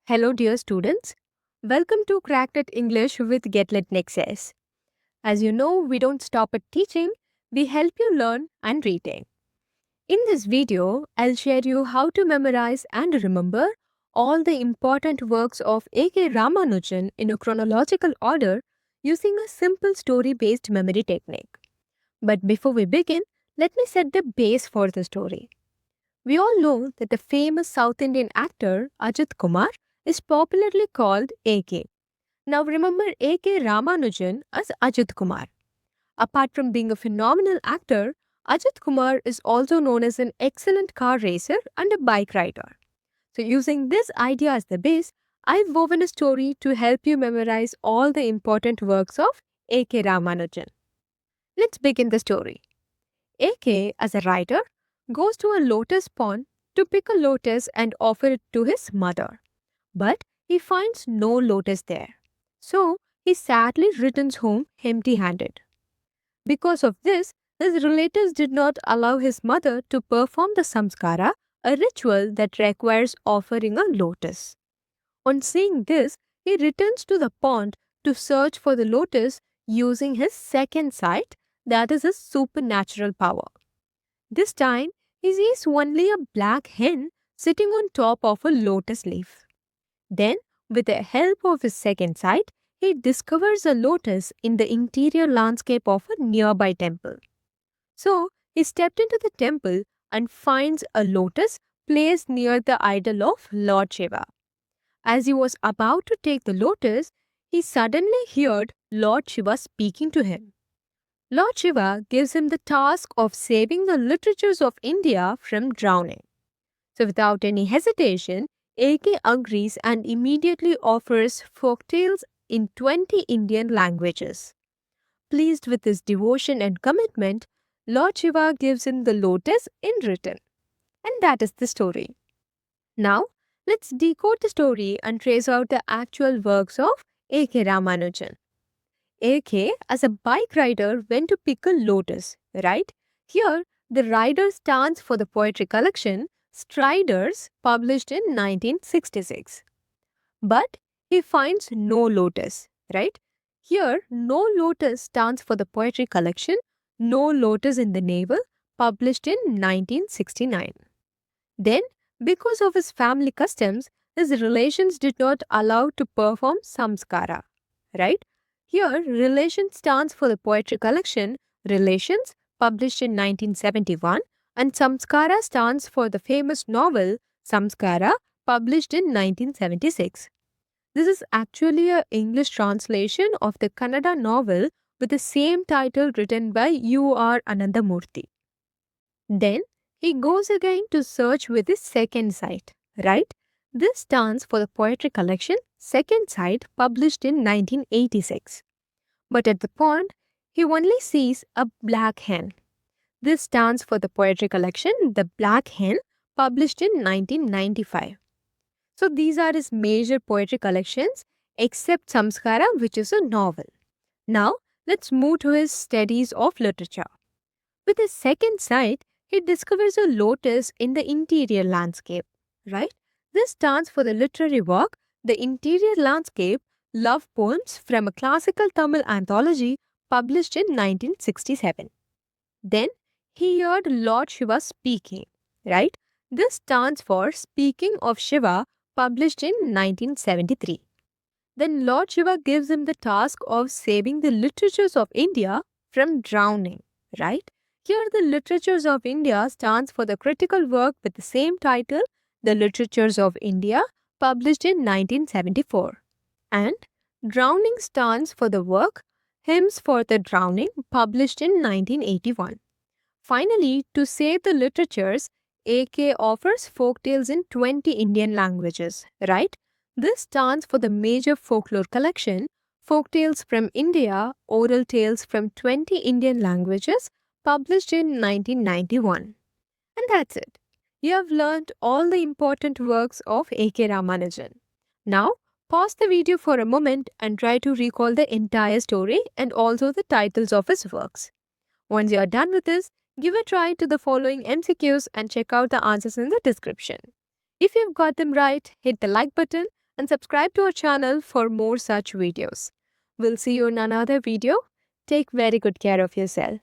Hello, dear students. Welcome to Cracked at English with Get Lit Nexus. As you know, we don't stop at teaching, we help you learn and retain. In this video, I'll share you how to memorize and remember all the important works of A K Ramanujan in a chronological order using a simple story-based memory technique. But before we begin, let me set the base for the story. We all know that the famous South Indian actor Ajit Kumar is popularly called AK. Now remember AK Ramanujan as Ajit Kumar. Apart from being a phenomenal actor, Ajit Kumar is also known as an excellent car racer and a bike rider. So using this idea as the base, I've woven a story to help you memorize all the important works of AK Ramanujan. Let's begin the story. AK, as a rider, goes to a lotus pond to pick a lotus and offer it to his mother. But he finds no lotus there. So he sadly returns home empty handed. Because of this, his relatives did not allow his mother to perform the samskara, a ritual that requires offering a lotus. On seeing this, he returns to the pond to search for the lotus using his second sight, that is his supernatural power. This time, he sees only a black hen sitting on top of a lotus leaf. Then, with the help of his second sight, he discovers a lotus in the interior landscape of a nearby temple. So, he stepped into the temple and finds a lotus placed near the idol of Lord Shiva. As he was about to take the lotus, he suddenly heard Lord Shiva speaking to him. Lord Shiva gives him the task of saving the literatures of India from drowning. So without any hesitation, AK agrees and immediately offers folktales in 20 Indian languages. Pleased with his devotion and commitment, Lord Shiva gives him the lotus in return. And that is the story. Now, let's decode the story and trace out the actual works of AK Ramanujan. AK, as a bike rider, went to pick a lotus, right? Here, the rider stands for the poetry collection Striders, published in 1966. But he finds no lotus, right? Here, no lotus stands for the poetry collection No Lotus in the Navel, published in 1969. Then, because of his family customs, his relations did not allow to perform samskara, right? Here, relation stands for the poetry collection Relations, published in 1971, and samskara stands for the famous novel Samskara, published in 1976. This is actually an English translation of the Kannada novel with the same title written by U.R. Anandamurthy. Then, he goes again to search with his second sight, right? This stands for the poetry collection Second Sight, published in 1986. But at the pond, he only sees a black hen. This stands for the poetry collection The Black Hen, published in 1995. So these are his major poetry collections except Samskara, which is a novel. Now, let's move to his studies of literature. With his second sight, he discovers a lotus in the interior landscape, right? This stands for the literary work The Interior Landscape, Love Poems from a Classical Tamil Anthology, published in 1967. Then, he heard Lord Shiva speaking, right? This stands for Speaking of Shiva, published in 1973. Then Lord Shiva gives him the task of saving the literatures of India from drowning, right? Here the Literatures of India stands for the critical work with the same title, The Literatures of India, published in 1974. And Drowning stands for the work Hymns for the Drowning, published in 1981. Finally, to save the literatures, AK offers folktales in 20 Indian languages, right? This stands for the major folklore collection, Folktales from India, Oral Tales from 20 Indian languages, published in 1991. And that's it. You have learned all the important works of A.K. Ramanujan. Now, pause the video for a moment and try to recall the entire story and also the titles of his works. Once you are done with this, give a try to the following MCQs and check out the answers in the description. If you've got them right, hit the like button and subscribe to our channel for more such videos. We'll see you in another video. Take very good care of yourself.